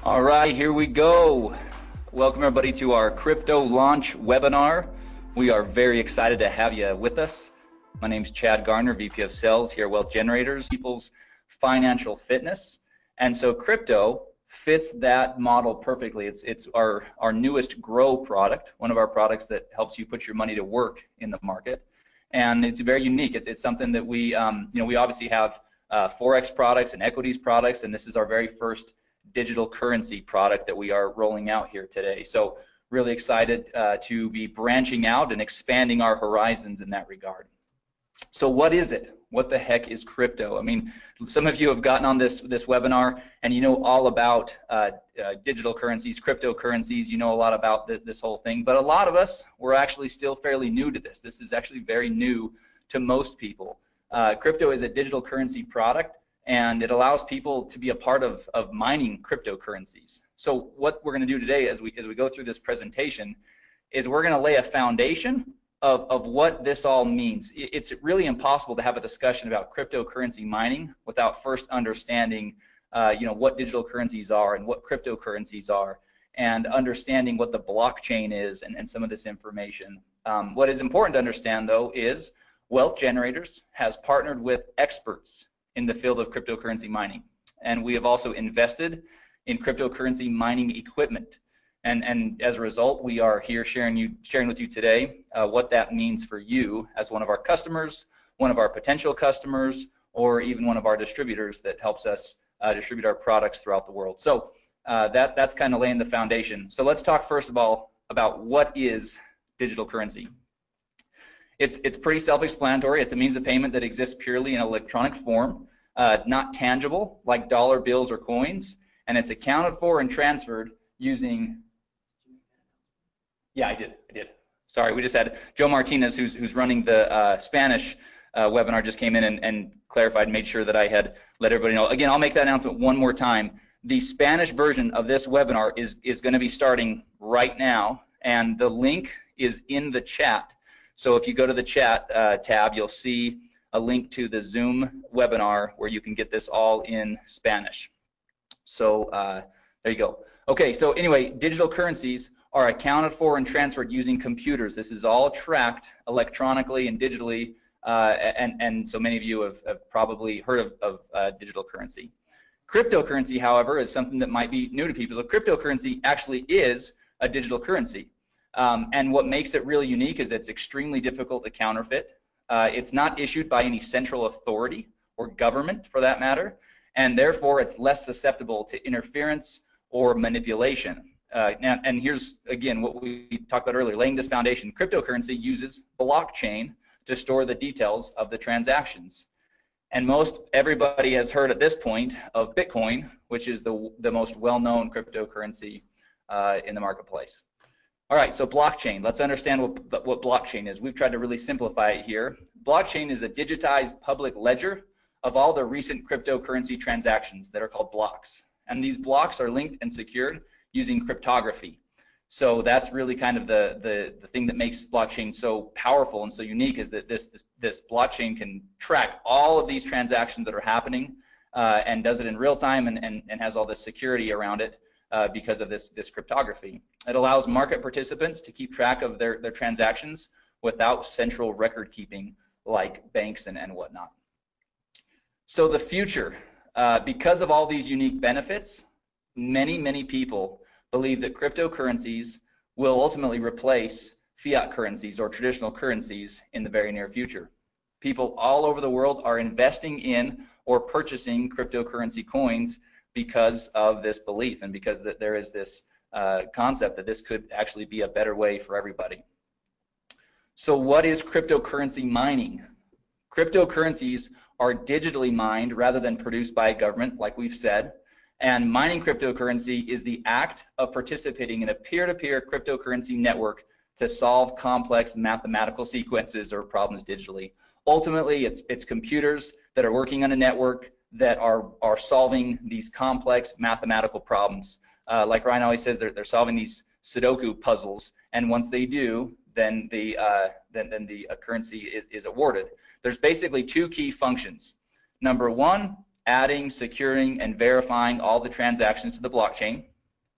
All right, here we go. Welcome everybody to our crypto launch webinar. We are very excited to have you with us. My name is Chad Garner, VP of Sales here at Wealth Generators, People's Financial Fitness. And so crypto fits that model perfectly. It's our newest Grow product, one of our products that helps you put your money to work in the market. And it's very unique. It's something that we obviously have Forex products and equities products, and this is our very first digital currency product that we are rolling out here today. So really excited to be branching out and expanding our horizons in that regard. So what is it? What the heck is crypto? I mean, some of you have gotten on this webinar and you know all about digital currencies, cryptocurrencies, you know a lot about this whole thing, but a lot of us, we're actually still fairly new to this. This is actually very new to most people. Crypto is a digital currency product, and it allows people to be a part of mining cryptocurrencies. So what we're going to do today as we go through this presentation is we're going to lay a foundation of what this all means. It's really impossible to have a discussion about cryptocurrency mining without first understanding what digital currencies are and what cryptocurrencies are, and understanding what the blockchain is and some of this information. What is important to understand though is Wealth Generators has partnered with experts in the field of cryptocurrency mining, and we have also invested in cryptocurrency mining equipment, and as a result we are here sharing with you today what that means for you as one of our customers, one of our potential customers, or even one of our distributors that helps us distribute our products throughout the world. So that's kind of laying the foundation. So let's talk first of all about what is digital currency. It's pretty self-explanatory. It's a means of payment that exists purely in electronic form, not tangible like dollar bills or coins, and it's accounted for and transferred using. Yeah, I did. Sorry, we just had Joe Martinez, who's running the Spanish webinar, just came in and clarified, made sure that I had let everybody know. Again, I'll make that announcement one more time. The Spanish version of this webinar is going to be starting right now, and the link is in the chat. So if you go to the chat tab, you'll see a link to the Zoom webinar where you can get this all in Spanish. So there you go. Okay, so anyway, digital currencies are accounted for and transferred using computers. This is all tracked electronically and digitally, and so many of you have probably heard of digital currency. Cryptocurrency, however, is something that might be new to people. So cryptocurrency actually is a digital currency. And what makes it really unique is it's extremely difficult to counterfeit. It's not issued by any central authority or government for that matter, and therefore it's less susceptible to interference or manipulation. And here's again what we talked about earlier, laying this foundation. Cryptocurrency uses blockchain to store the details of the transactions. And most everybody has heard at this point of Bitcoin, which is the most well-known cryptocurrency in the marketplace. All right, so blockchain. Let's understand what blockchain is. We've tried to really simplify it here. Blockchain is a digitized public ledger of all the recent cryptocurrency transactions that are called blocks. And these blocks are linked and secured using cryptography. So that's really kind of the thing that makes blockchain so powerful and so unique, is that this blockchain can track all of these transactions that are happening and does it in real time and has all this security around it. Because of this cryptography. It allows market participants to keep track of their transactions without central record keeping like banks and whatnot. So the future, because of all these unique benefits, many people believe that cryptocurrencies will ultimately replace fiat currencies or traditional currencies in the very near future. People all over the world are investing in or purchasing cryptocurrency coins because of this belief and because that there is this concept that this could actually be a better way for everybody. So what is cryptocurrency mining? Cryptocurrencies are digitally mined rather than produced by a government, like we've said, and mining cryptocurrency is the act of participating in a peer-to-peer cryptocurrency network to solve complex mathematical sequences or problems digitally. Ultimately, it's computers that are working on a network that are solving these complex mathematical problems. Like Ryan always says, they're solving these Sudoku puzzles, and once they do, then the currency is awarded. There's basically two key functions. Number one, adding, securing, and verifying all the transactions to the blockchain.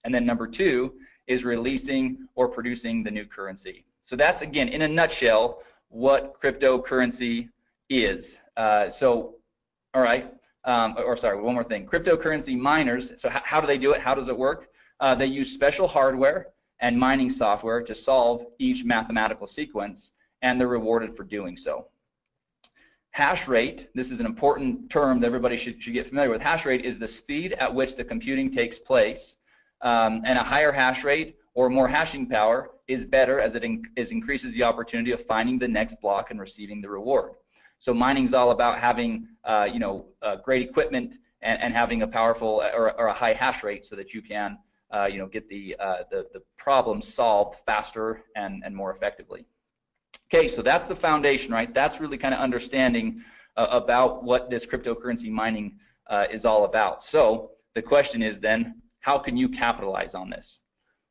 And then number 2 is releasing or producing the new currency. So that's, again, in a nutshell, what cryptocurrency is. All right, or sorry, one more thing. Cryptocurrency miners, so how do they do it? How does it work? They use special hardware and mining software to solve each mathematical sequence, and they're rewarded for doing so. Hash rate, this is an important term that everybody should get familiar with. Hash rate is the speed at which the computing takes place, and a higher hash rate or more hashing power is better as it increases the opportunity of finding the next block and receiving the reward. So mining is all about having great equipment and having a powerful or a high hash rate so that you can get the problem solved faster and more effectively. Okay, so that's the foundation, right? That's really kind of understanding about what this cryptocurrency mining is all about. So the question is then, how can you capitalize on this?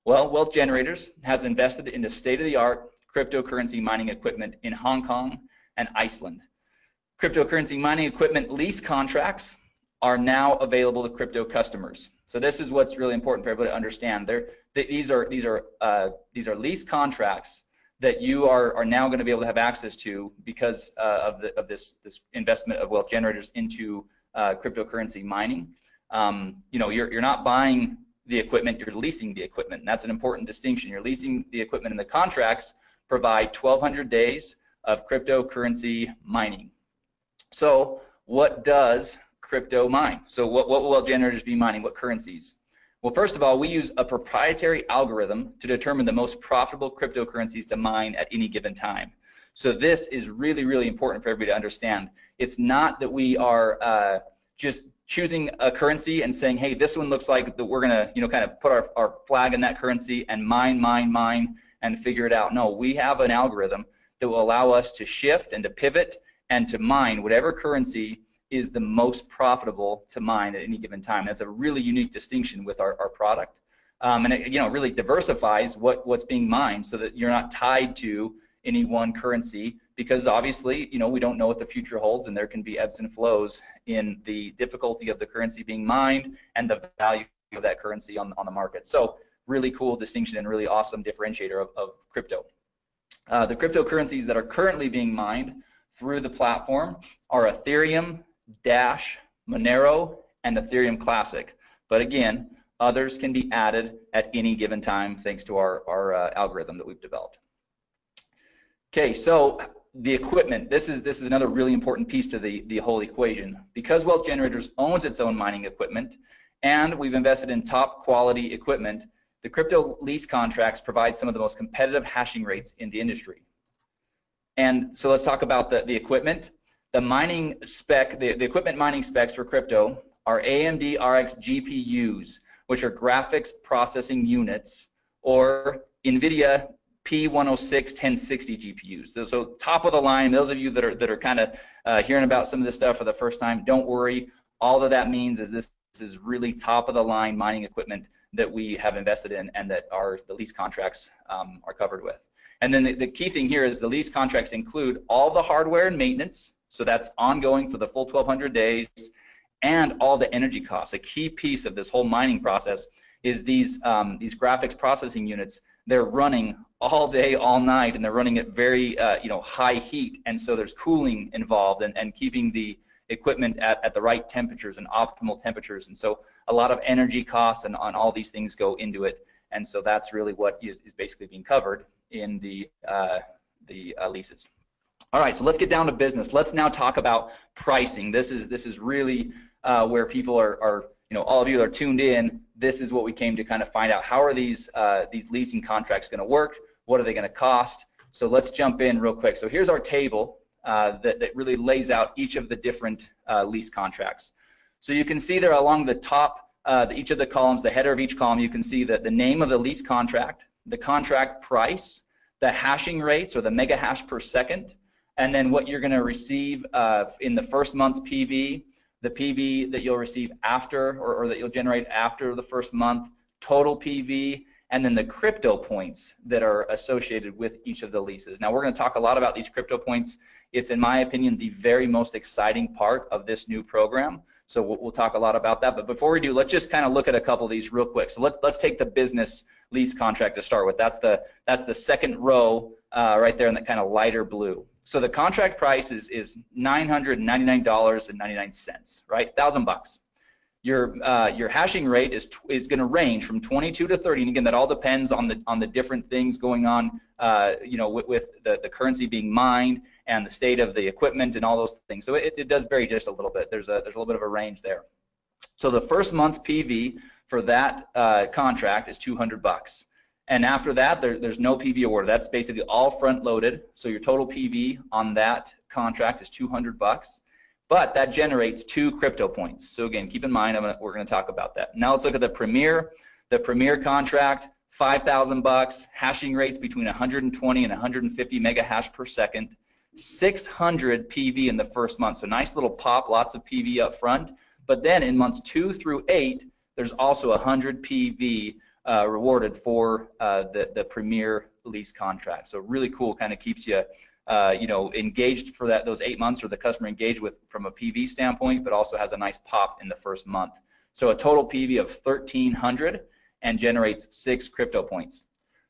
Well, Wealth Generators has invested in the state-of-the-art cryptocurrency mining equipment in Hong Kong and Iceland. Cryptocurrency mining equipment lease contracts are now available to crypto customers. So this is what's really important for everybody to understand. These are lease contracts that you are now going to be able to have access to because of this investment of Wealth Generators into cryptocurrency mining. You're not buying the equipment, you're leasing the equipment. And that's an important distinction. You're leasing the equipment, and the contracts provide 1,200 days of cryptocurrency mining. So what does crypto mine? So what will Wealth Generators be mining? What currencies? Well, first of all, we use a proprietary algorithm to determine the most profitable cryptocurrencies to mine at any given time. So this is really, really important for everybody to understand. It's not that we are just choosing a currency and saying, hey, this one looks like that we're going to kind of put our flag in that currency and mine, and figure it out. No, we have an algorithm that will allow us to shift and to pivot and to mine whatever currency is the most profitable to mine at any given time. That's a really unique distinction with our product. And it really diversifies what's being mined so that you're not tied to any one currency, because obviously, we don't know what the future holds, and there can be ebbs and flows in the difficulty of the currency being mined and the value of that currency on the market. So really cool distinction and really awesome differentiator of crypto. The cryptocurrencies that are currently being mined through the platform are Ethereum, Dash, Monero, and Ethereum Classic. But again, others can be added at any given time thanks to our algorithm that we've developed. Okay, so the equipment, this is another really important piece to the whole equation. Because Wealth Generators owns its own mining equipment and we've invested in top quality equipment, the crypto lease contracts provide some of the most competitive hashing rates in the industry. And so let's talk about the equipment. The mining spec, the equipment mining specs for crypto are AMD RX GPUs, which are graphics processing units, or NVIDIA P106 1060 GPUs. So top of the line. Those of you that are kind of hearing about some of this stuff for the first time, don't worry. All that means is this is really top of the line mining equipment that we have invested in and that the lease contracts are covered with. And then the key thing here is the lease contracts include all the hardware and maintenance, so that's ongoing for the full 1,200 days, and all the energy costs. A key piece of this whole mining process is these graphics processing units. They're running all day, all night, and they're running at very high heat, and so there's cooling involved and keeping the equipment at the right temperatures and optimal temperatures, and so a lot of energy costs and on all these things go into it, and so that's really what is basically being covered in the leases. All right, so let's get down to business. Let's now talk about pricing. This is really where people are all of you are tuned in. This is what we came to kind of find out. How are these leasing contracts going to work? What are they going to cost? So let's jump in real quick. So here's our table that really lays out each of the different lease contracts. So you can see there along the top, each of the columns, the header of each column, you can see that the name of the lease contract, the contract price, the hashing rates or the mega hash per second, and then what you're going to receive in the first month's PV, the PV that you'll receive after or that you'll generate after the first month, total PV, and then the crypto points that are associated with each of the leases. Now we're going to talk a lot about these crypto points. It's, in my opinion, the very most exciting part of this new program. So we'll talk a lot about that. But before we do, let's just kind of look at a couple of these real quick. So let's take the business lease contract to start with. That's the second row right there in that kind of lighter blue. So the contract price is $999.99, right? $1,000. Your hashing rate is going to range from 22 to 30, and again, that all depends on the different things going on, with the currency being mined and the state of the equipment and all those things. So it does vary just a little bit. There's a little bit of a range there. So the first month's PV for that contract is $200, and after that, there's no PV awarded. That's basically all front loaded. So your total PV on that contract is $200. But that generates 2 crypto points. So again, keep in mind, we're going to talk about that. Now let's look at the Premier. The Premier contract, $5,000, hashing rates between 120 and 150 mega hash per second, 600 PV in the first month. So nice little pop, lots of PV up front. But then in months 2 through 8, there's also 100 PV rewarded for the Premier lease contract. So really cool, kind of keeps you engaged for those 8 months, or the customer engaged with from a PV standpoint, but also has a nice pop in the first month. So a total PV of 1,300 and generates 6 crypto points.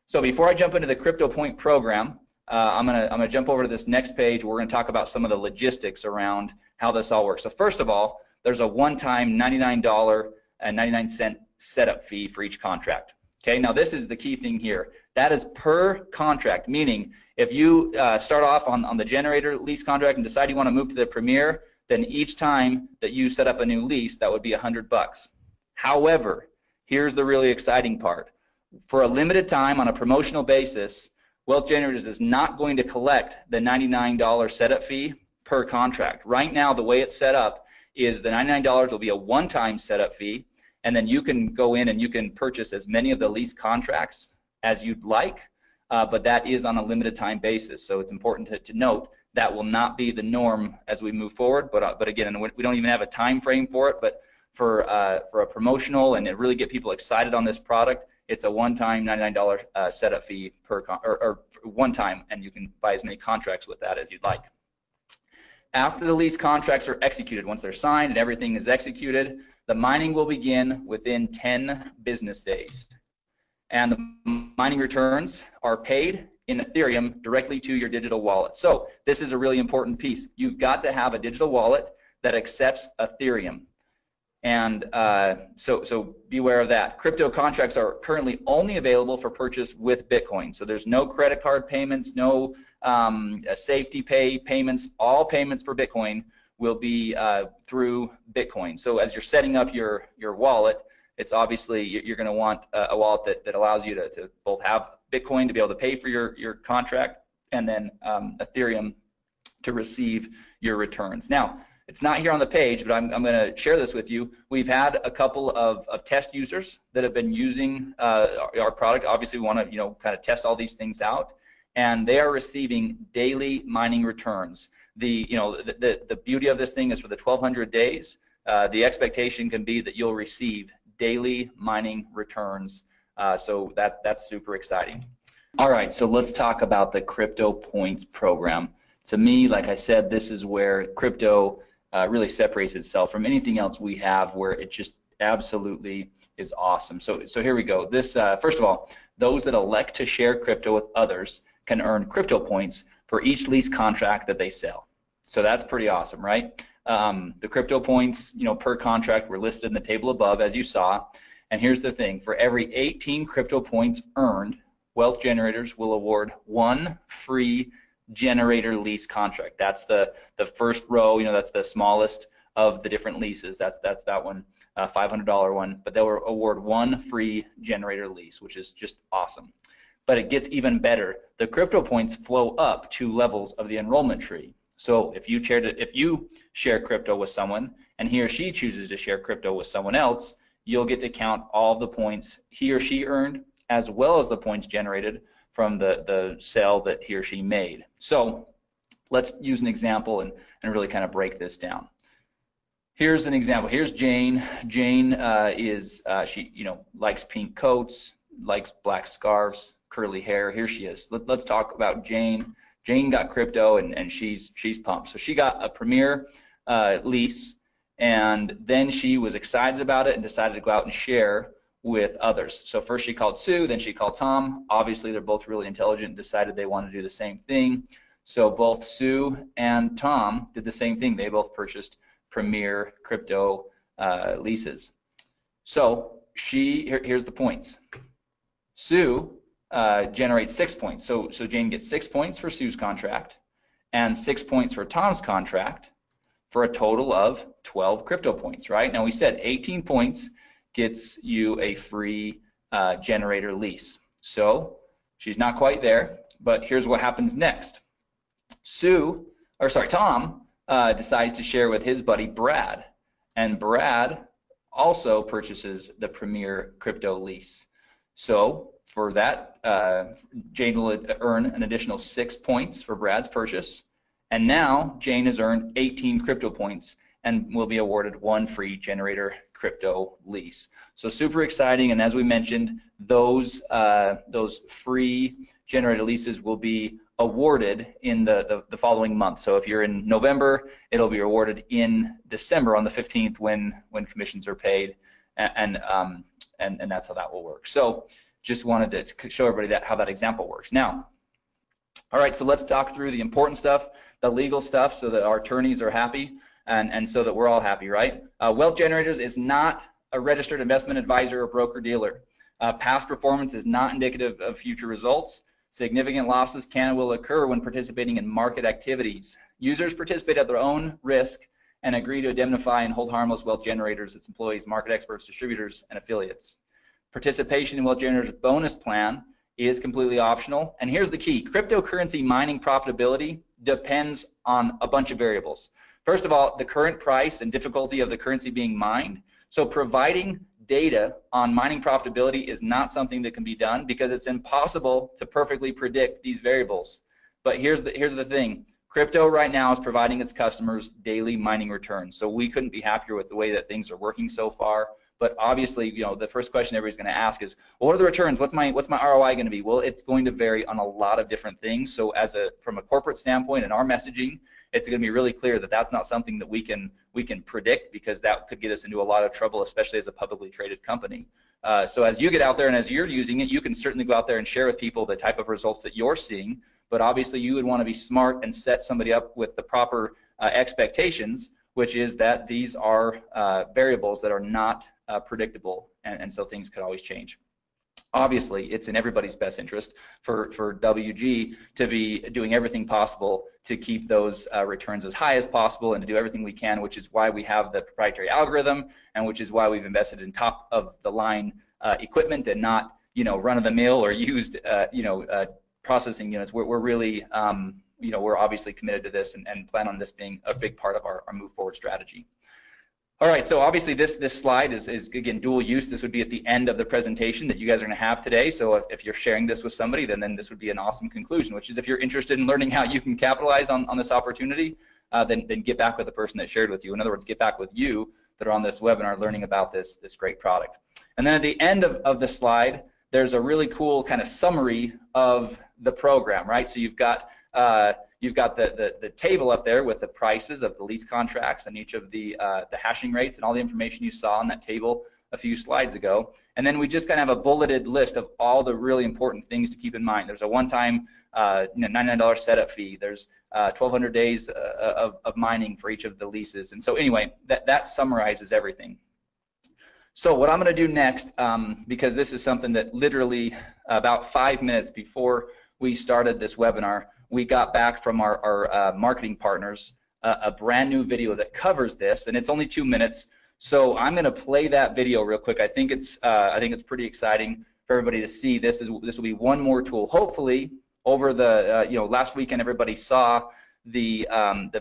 So before I jump into the crypto point program, I'm gonna jump over to this next page. We're gonna talk about some of the logistics around how this all works. So first of all, there's a one-time $99.99 setup fee for each contract. Okay, now this is the key thing here. That is per contract, meaning if you start off on the generator lease contract and decide you want to move to the Premier, then each time that you set up a new lease, that would be $100. However, here's the really exciting part. For a limited time on a promotional basis, Wealth Generators is not going to collect the $99 setup fee per contract. Right now, the way it's set up is the $99 will be a one-time setup fee, and then you can go in and you can purchase as many of the lease contracts as you'd like, but that is on a limited time basis. So it's important to note that will not be the norm as we move forward. But again, we don't even have a time frame for it. But for a promotional and to really get people excited on this product, it's a one-time $99 setup fee or one time, and you can buy as many contracts with that as you'd like. After the lease contracts are executed, once they're signed and everything is executed, the mining will begin within 10 business days. And the mining returns are paid in Ethereum directly to your digital wallet. So this is a really important piece. You've got to have a digital wallet that accepts Ethereum. And so beware of that. Crypto contracts are currently only available for purchase with Bitcoin. So there's no credit card payments, no safety pay payments. All payments for Bitcoin will be through Bitcoin. So as you're setting up your wallet, it's obviously you're going to want a wallet that allows you to both have Bitcoin to be able to pay for your contract, and then Ethereum to receive your returns. Now, it's not here on the page, but I'm going to share this with you. We've had a couple of test users that have been using our product. Obviously, we want to kind of test all these things out, and they are receiving daily mining returns. The beauty of this thing is for the 1,200 days, the expectation can be that you'll receive daily mining returns. So that's super exciting. All right, so let's talk about the Crypto Points program. To me, like I said, this is where crypto really separates itself from anything else we have, where it just absolutely is awesome. So here we go. This first of all, those that elect to share crypto with others can earn crypto points for each lease contract that they sell. So that's pretty awesome, right? The crypto points, per contract were listed in the table above, as you saw. And here's the thing: for every 18 crypto points earned, Wealth Generators will award 1 free generator lease contract. That's the first row. That's the smallest of the different leases. That's that one, $500 one. But they'll award 1 free generator lease, which is just awesome. But it gets even better. The crypto points flow up 2 levels of the enrollment tree. So if you share crypto with someone and he or she chooses to share crypto with someone else, you'll get to count all of the points he or she earned, as well as the points generated from the sale that he or she made. So let's use an example and really kind of break this down. Here's an example. Here's Jane. Jane she likes pink coats, likes black scarves, curly hair. Here she is. Let's talk about Jane. Jane got crypto, and she's pumped. So she got a Premier lease, and then she was excited about it and decided to go out and share with others. So first she called Sue, then she called Tom. Obviously they're both really intelligent and decided they want to do the same thing. So both Sue and Tom did the same thing. They both purchased Premier crypto leases. So here's the points. Sue generates 6 points. So Jane gets 6 points for Sue's contract and 6 points for Tom's contract for a total of 12 crypto points, right? Now we said 18 points gets you a free generator lease. So she's not quite there, but here's what happens next. Tom decides to share with his buddy Brad, and Brad also purchases the Premier crypto lease. So for that, Jane will earn an additional 6 points for Brad's purchase, and now Jane has earned 18 crypto points and will be awarded 1 free generator crypto lease. So super exciting, and as we mentioned, those free generator leases will be awarded in the following month. So if you're in November, it'll be awarded in December on the 15th when commissions are paid, and that's how that will work. So just wanted to show everybody how that example works. Now, all right, so let's talk through the important stuff, the legal stuff, so that our attorneys are happy and so that we're all happy, right? Wealth Generators is not a registered investment advisor or broker-dealer. Past performance is not indicative of future results. Significant losses can and will occur when participating in market activities. Users participate at their own risk and agree to indemnify and hold harmless Wealth Generators, its employees, market experts, distributors, and affiliates. Participation in Wealth Generators bonus plan is completely optional. And here's the key. Cryptocurrency mining profitability depends on a bunch of variables. First of all, the current price and difficulty of the currency being mined. So providing data on mining profitability is not something that can be done because it's impossible to perfectly predict these variables. But here's the thing. Crypto right now is providing its customers daily mining returns. So we couldn't be happier with the way that things are working so far. But obviously, you know, the first question everybody's going to ask is, well, what are the returns? What's my ROI going to be? Well, it's going to vary on a lot of different things. So from a corporate standpoint and our messaging, it's going to be really clear that that's not something that we can predict, because that could get us into a lot of trouble, especially as a publicly traded company. So as you get out there and as you're using it, you can certainly go out there and share with people the type of results that you're seeing. But obviously, you would want to be smart and set somebody up with the proper expectations, which is that these are variables that are not predictable, and so things could always change. Obviously, it's in everybody's best interest for WG to be doing everything possible to keep those returns as high as possible and to do everything we can, which is why we have the proprietary algorithm and which is why we've invested in top of the line equipment and not, you know, run of the mill or used, processing units. We're really, we're obviously committed to this and plan on this being a big part of our move forward strategy. All right, so obviously this slide is again dual use. This would be at the end of the presentation that you guys are going to have today. So if you're sharing this with somebody, then this would be an awesome conclusion, which is if you're interested in learning how you can capitalize on this opportunity, then get back with the person that shared with you. In other words, get back with you that are on this webinar learning about this great product. And then at the end of the slide, there's a really cool kind of summary of the program, right? So you've got the table up there with the prices of the lease contracts and each of the hashing rates and all the information you saw on that table a few slides ago. And then we just kind of have a bulleted list of all the really important things to keep in mind. There's a one-time $99 setup fee. There's 1,200 days of mining for each of the leases. And so anyway, that summarizes everything. So what I'm going to do next, because this is something that literally about 5 minutes before we started this webinar, we got back from our marketing partners a brand new video that covers this, and it's only 2 minutes. So I'm going to play that video real quick. I think it's pretty exciting for everybody to see. This will be one more tool. Hopefully, over the last weekend, everybody saw the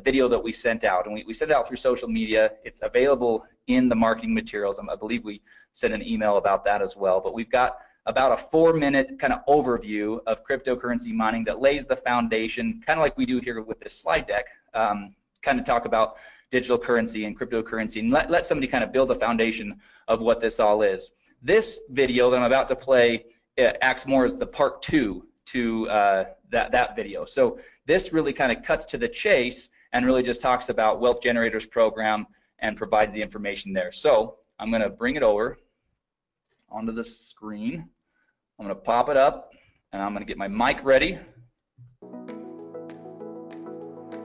video that we sent out, and we sent it out through social media. It's available in the marketing materials. I believe we sent an email about that as well. But we've got about a 4-minute kind of overview of cryptocurrency mining that lays the foundation, kind of like we do here with this slide deck, kind of talk about digital currency and cryptocurrency, and let somebody kind of build a foundation of what this all is. This video that I'm about to play acts more as the part 2 to that video. So this really kind of cuts to the chase and really just talks about Wealth Generators program and provides the information there. So I'm going to bring it over onto the screen. I'm going to pop it up, and I'm going to get my mic ready.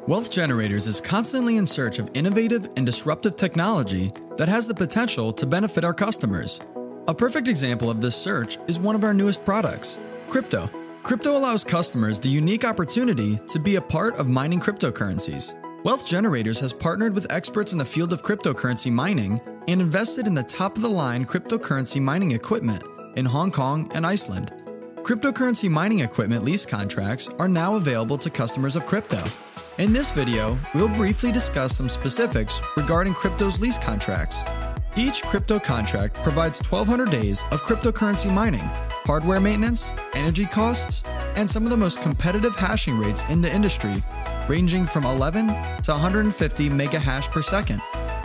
Wealth Generators is constantly in search of innovative and disruptive technology that has the potential to benefit our customers. A perfect example of this search is one of our newest products, crypto. Crypto allows customers the unique opportunity to be a part of mining cryptocurrencies. Wealth Generators has partnered with experts in the field of cryptocurrency mining and invested in the top-of-the-line cryptocurrency mining equipment in Hong Kong and Iceland. Cryptocurrency mining equipment lease contracts are now available to customers of crypto. In this video, we'll briefly discuss some specifics regarding crypto's lease contracts. Each crypto contract provides 1,200 days of cryptocurrency mining, hardware maintenance, energy costs, and some of the most competitive hashing rates in the industry, ranging from 11 to 150 mega hash per second.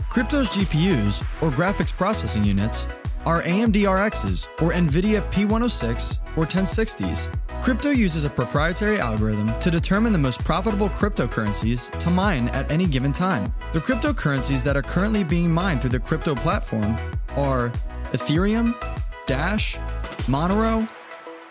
Crypto's GPUs, or graphics processing units, are AMD RXs, or NVIDIA P106 or 1060s. Crypto uses a proprietary algorithm to determine the most profitable cryptocurrencies to mine at any given time. The cryptocurrencies that are currently being mined through the crypto platform are Ethereum, Dash, Monero,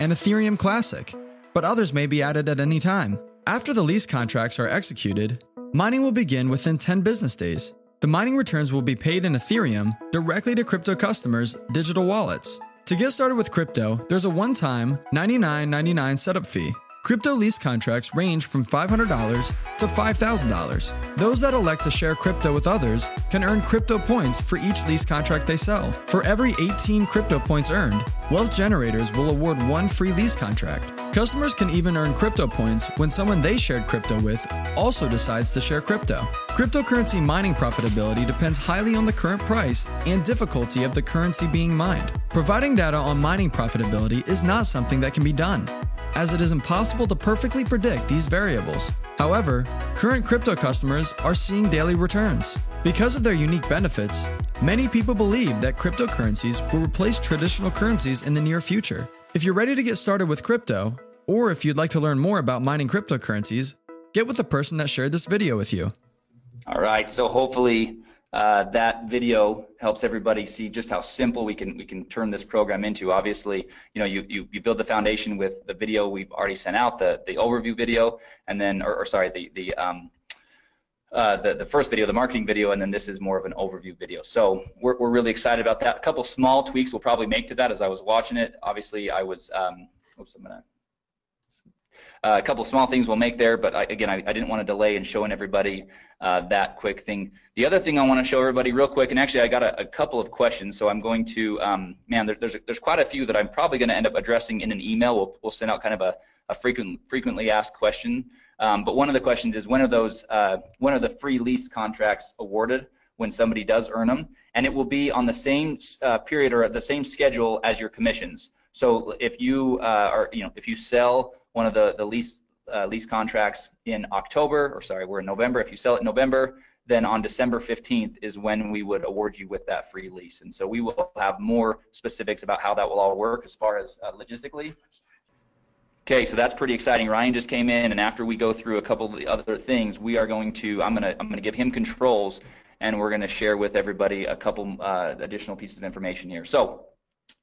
and Ethereum Classic, but others may be added at any time. After the lease contracts are executed, mining will begin within 10 business days. The mining returns will be paid in Ethereum directly to crypto customers' digital wallets. To get started with crypto, there's a one-time $99.99 setup fee. Crypto lease contracts range from $500 to $5,000. Those that elect to share crypto with others can earn crypto points for each lease contract they sell. For every 18 crypto points earned, Wealth Generators will award one free lease contract. Customers can even earn crypto points when someone they shared crypto with also decides to share crypto. Cryptocurrency mining profitability depends highly on the current price and difficulty of the currency being mined. Providing data on mining profitability is not something that can be done, as it is impossible to perfectly predict these variables. However, current crypto customers are seeing daily returns. Because of their unique benefits, many people believe that cryptocurrencies will replace traditional currencies in the near future. If you're ready to get started with crypto, or if you'd like to learn more about mining cryptocurrencies, get with the person that shared this video with you. All right, so hopefully that video helps everybody see just how simple we can turn this program into. Obviously, you know, you build the foundation with the video we've already sent out, the overview video, and then, the first video, the marketing video, and then this is more of an overview video. So we're really excited about that. A couple small tweaks we'll probably make to that as I was watching it. Obviously, I was, a couple of small things we'll make there, but I didn't want to delay in showing everybody that quick thing. The other thing I want to show everybody real quick, and actually I got a couple of questions, so I'm going to, there's quite a few that I'm probably going to end up addressing in an email. We'll send out kind of a frequently asked question. But one of the questions is, when are the free lease contracts awarded when somebody does earn them? And it will be on the same period or at the same schedule as your commissions. So if you if you sell one of the lease contracts in October, or sorry, we're in November. If you sell it in November, then on December 15th is when we would award you with that free lease. And so we will have more specifics about how that will all work as far as logistically. Okay, so that's pretty exciting. Ryan just came in, and after we go through a couple of the other things, we are going to, I'm gonna give him controls, and we're gonna share with everybody a couple additional pieces of information here. So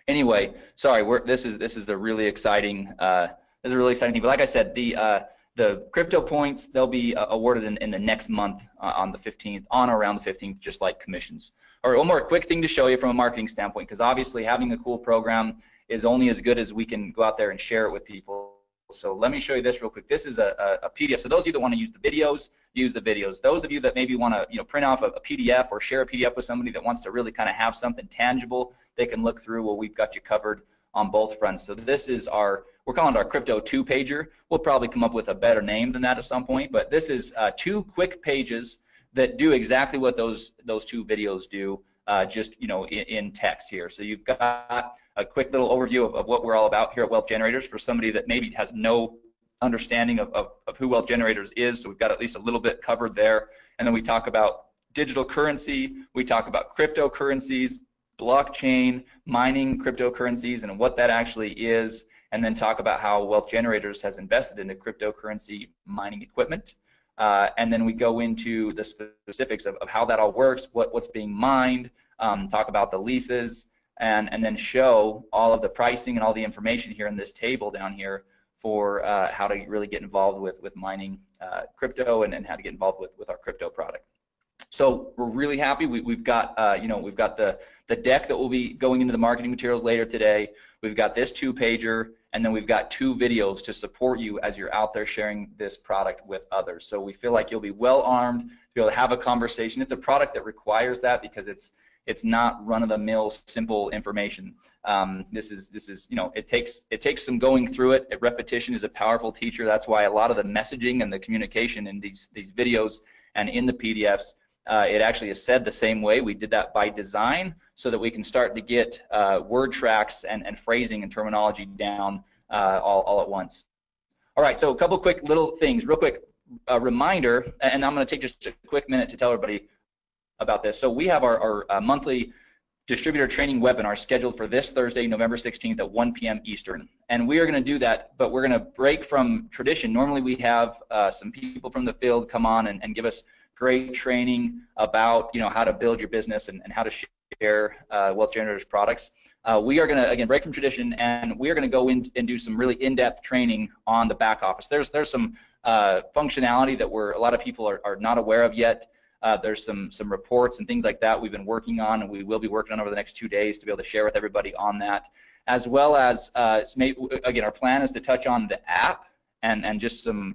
anyway, sorry, this is a really exciting thing. But like I said, the crypto points, they'll be awarded in the next month on the 15th, on or around the 15th, just like commissions. All right, one more quick thing to show you from a marketing standpoint, because obviously having a cool program is only as good as we can go out there and share it with people. So let me show you this real quick. This is a PDF. So those of you that want to use the videos, use the videos. Those of you that maybe want to print off a PDF or share a PDF with somebody that wants to really kind of have something tangible they can look through, well, we've got you covered on both fronts. So this is we're calling it our Crypto 2-pager. We'll probably come up with a better name than that at some point, but this is 2 quick pages that do exactly what those 2 videos do, just in text here. So you've got a quick little overview of what we're all about here at Wealth Generators for somebody that maybe has no understanding of who Wealth Generators is. So we've got at least a little bit covered there. And then we talk about digital currency, we talk about cryptocurrencies, blockchain, mining cryptocurrencies and what that actually is, and then talk about how Wealth Generators has invested into cryptocurrency mining equipment. And then we go into the specifics of how that all works, what's being mined, talk about the leases, and then show all of the pricing and all the information here in this table down here for how to really get involved with mining crypto and how to get involved with our crypto product. So we're really happy. We've got we've got the deck that will be going into the marketing materials later today. We've got this 2-pager, and then we've got 2 videos to support you as you're out there sharing this product with others. So we feel like you'll be well armed to be able to have a conversation. It's a product that requires that because it's not run-of-the-mill simple information. This is it takes some going through it. Repetition is a powerful teacher. That's why a lot of the messaging and the communication in these videos and in the PDFs, it actually is said the same way. We did that by design so that we can start to get word tracks and phrasing and terminology down all at once. All right, so a couple quick little things, real quick reminder, and I'm going to take just a quick minute to tell everybody about this. So we have our monthly distributor training webinar scheduled for this Thursday, November 16th at 1 p.m. Eastern. And we are going to do that, but we're going to break from tradition. Normally we have some people from the field come on and give us great training about how to build your business and how to share Wealth Generators products. We are going to again break from tradition, and we are going to go in and do some really in-depth training on the back office. There's some functionality that a lot of people are not aware of yet. There's some reports and things like that we've been working on, and we will be working on over the next 2 days to be able to share with everybody on that, as well as again, our plan is to touch on the app and just some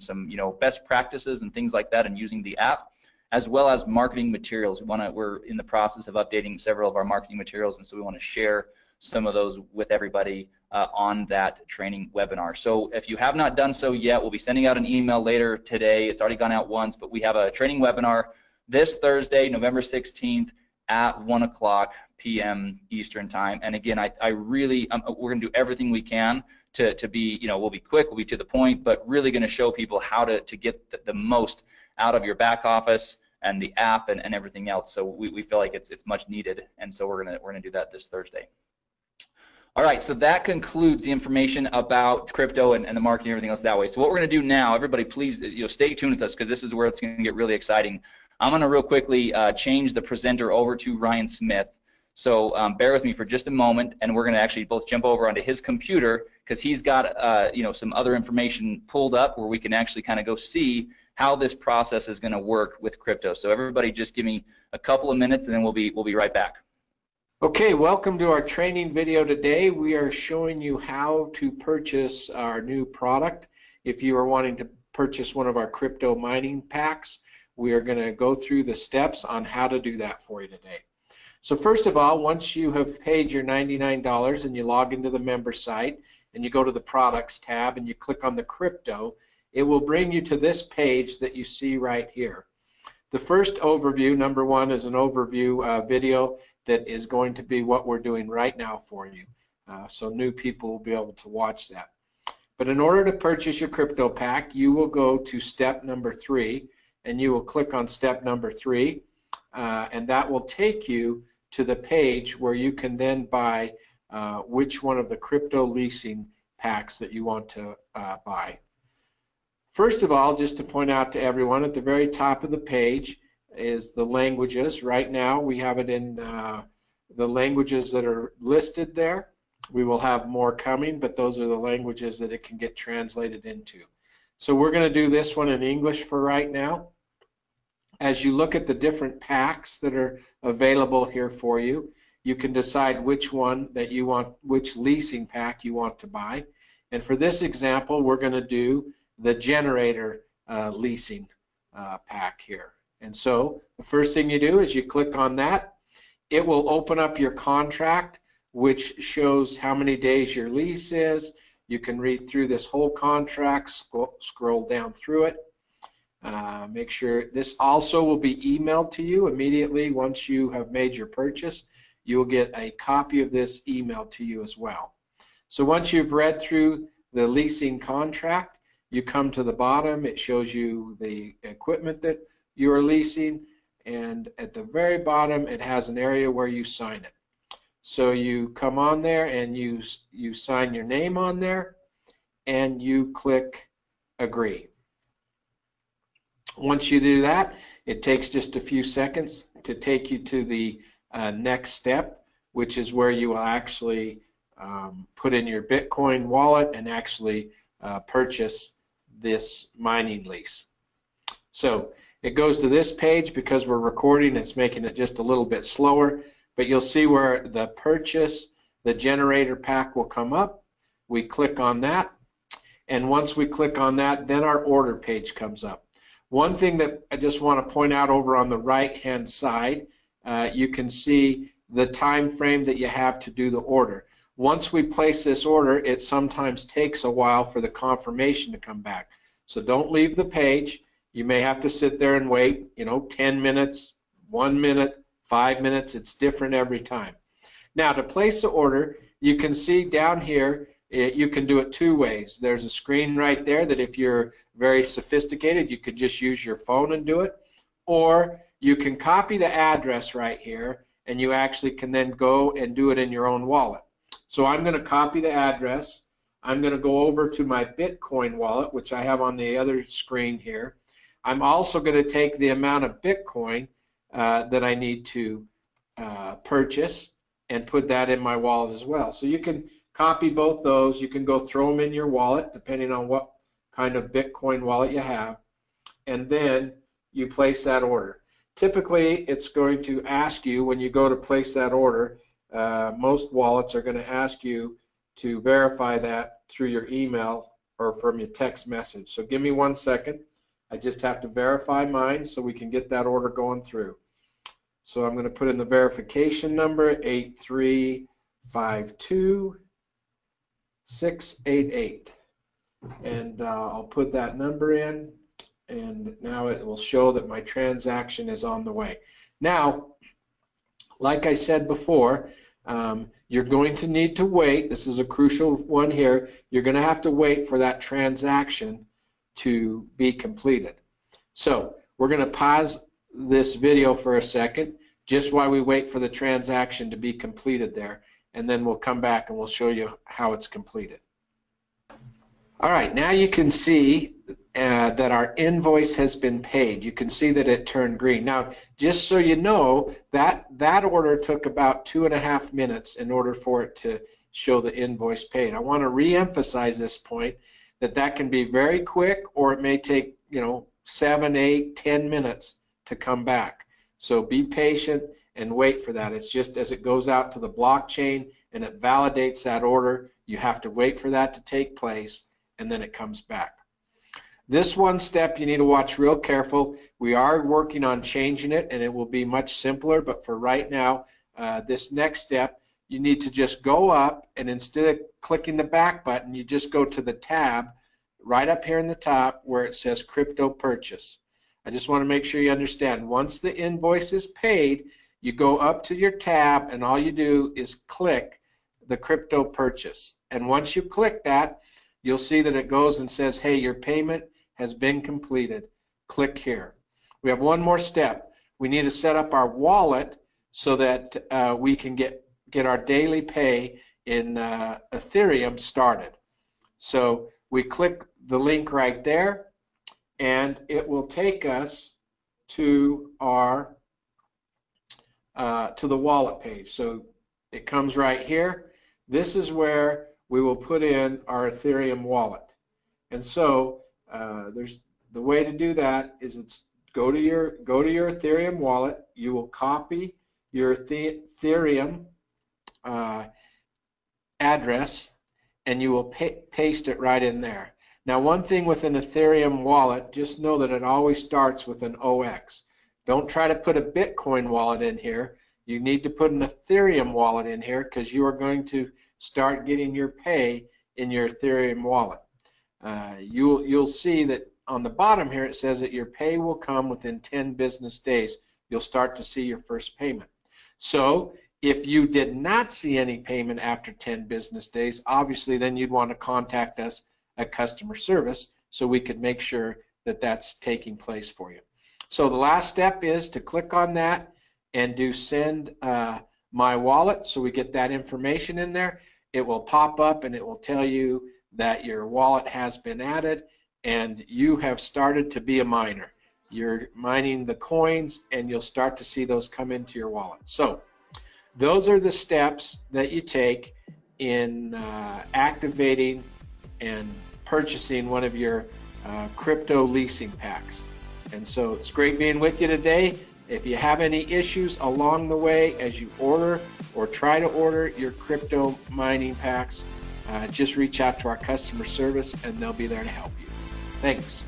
best practices and things like that, and using the app, as well as marketing materials. We're in the process of updating several of our marketing materials, and so we want to share some of those with everybody on that training webinar. So if you have not done so yet, we'll be sending out an email later today. It's already gone out once, but we have a training webinar this Thursday, November 16th at 1 p.m. Eastern time. And again, we're going to do everything we can to be, we'll be quick, we'll be to the point, but really going to show people how to get the most out of your back office and the app and everything else. So we feel like it's much needed, and so we're gonna do that this Thursday. All right, so that concludes the information about crypto and the marketing and everything else that way. So what we're gonna do now, everybody please stay tuned with us, because this is where it's gonna get really exciting. I'm gonna real quickly change the presenter over to Ryan Smith. So bear with me for just a moment, and we're gonna actually both jump over onto his computer, because he's got some other information pulled up where we can actually kind of go see how this process is going to work with crypto. So everybody just give me a couple of minutes, and then we'll be right back. Okay, welcome to our training video today. We are showing you how to purchase our new product. If you are wanting to purchase one of our crypto mining packs, we are going to go through the steps on how to do that for you today. So first of all, once you have paid your $99 and you log into the member site and you go to the products tab and you click on the crypto, it will bring you to this page that you see right here. The first overview, number 1, is an overview video that is going to be what we're doing right now for you. So new people will be able to watch that. But in order to purchase your crypto pack, you will go to step number 3, and you will click on step number 3, and that will take you to the page where you can then buy which one of the crypto leasing packs that you want to buy. First of all, just to point out to everyone, at the very top of the page is the languages. Right now we have it in the languages that are listed there. We will have more coming, but those are the languages that it can get translated into. So we're going to do this one in English for right now. As you look at the different packs that are available here for you, you can decide which one that you want, which leasing pack you want to buy. And for this example, we're going to do the generator leasing pack here. And so the first thing you do is you click on that. It will open up your contract, which shows how many days your lease is. You can read through this whole contract, scroll down through it. Make sure this also will be emailed to you immediately once you have made your purchase. You will get a copy of this emailed to you as well. So once you've read through the leasing contract, you come to the bottom. It shows you the equipment that you are leasing, and at the very bottom it has an area where you sign it. So you come on there and you sign your name on there and you click agree. Once you do that, it takes just a few seconds to take you to the next step, which is where you will actually put in your Bitcoin wallet and actually purchase this mining lease. So it goes to this page. Because we're recording, it's making it just a little bit slower, but you'll see where the purchase, the generator pack will come up. We click on that, and once we click on that, then our order page comes up. One thing that I just want to point out over on the right hand side, you can see the time frame that you have to do the order. Once we place this order, it sometimes takes a while for the confirmation to come back. So don't leave the page. You may have to sit there and wait, 10 minutes, 1 minute, 5 minutes. It's different every time. Now, to place the order, you can see down here, you can do it two ways. There's a screen right there that if you're very sophisticated, you could just use your phone and do it. Or you can copy the address right here, and you actually can then go and do it in your own wallet. So I'm going to copy the address. I'm going to go over to my Bitcoin wallet, which I have on the other screen here. I'm also going to take the amount of Bitcoin that I need to purchase and put that in my wallet as well. So you can copy both those. You can go throw them in your wallet, depending on what kind of Bitcoin wallet you have, and then you place that order. Typically, it's going to ask you when you go to place that order, most wallets are going to ask you to verify that through your email or from your text message. So give me 1 second. I just have to verify mine so we can get that order going through. So I'm going to put in the verification number, 8352688. And I'll put that number in, and now it will show that my transaction is on the way. Now, like I said before, you're going to need to wait. This is a crucial one here. You're going to have to wait for that transaction to be completed. So we're going to pause this video for a second, just while we wait for the transaction to be completed there, and then we'll come back and we'll show you how it's completed. All right, now you can see that our invoice has been paid. You can see that it turned green. Now, just so you know, that order took about 2.5 minutes in order for it to show the invoice paid. I want to re-emphasize this point, that can be very quick, or it may take 7, 8, 10 minutes to come back. So be patient and wait for that. It's just as it goes out to the blockchain and it validates that order, you have to wait for that to take place, and then it comes back. This one step you need to watch real careful. We are working on changing it, and it will be much simpler, but for right now, this next step, you need to just go up, and instead of clicking the back button, you just go to the tab right up here in the top where it says crypto purchase. I just want to make sure you understand, once the invoice is paid, you go up to your tab, and all you do is click the crypto purchase. And once you click that, you'll see that it goes and says, hey, your payment has been completed. Click here. We have one more step. We need to set up our wallet so that we can get our daily pay in Ethereum started. So we click the link right there, and it will take us to our to the wallet page. So it comes right here. This is where we will put in our Ethereum wallet. And so there's the way to do that is go to your Ethereum wallet. You will copy your Ethereum address, and you will paste it right in there. Now, one thing with an Ethereum wallet, just know that it always starts with an OX. Don't try to put a Bitcoin wallet in here. You need to put an Ethereum wallet in here, because you are going to start getting your pay in your Ethereum wallet. You'll see that on the bottom here it says that your pay will come within 10 business days. You'll start to see your first payment. So if you did not see any payment after 10 business days, obviously then you'd want to contact us at customer service so we could make sure that that's taking place for you. So the last step is to click on that and do send My Wallet, so we get that information in there. It will pop up and it will tell you that your wallet has been added and you have started to be a miner. You're mining the coins and you'll start to see those come into your wallet. So those are the steps that you take in activating and purchasing one of your crypto leasing packs. And so it's great being with you today. If you have any issues along the way as you order or try to order your crypto mining packs, just reach out to our customer service and they'll be there to help you. Thanks.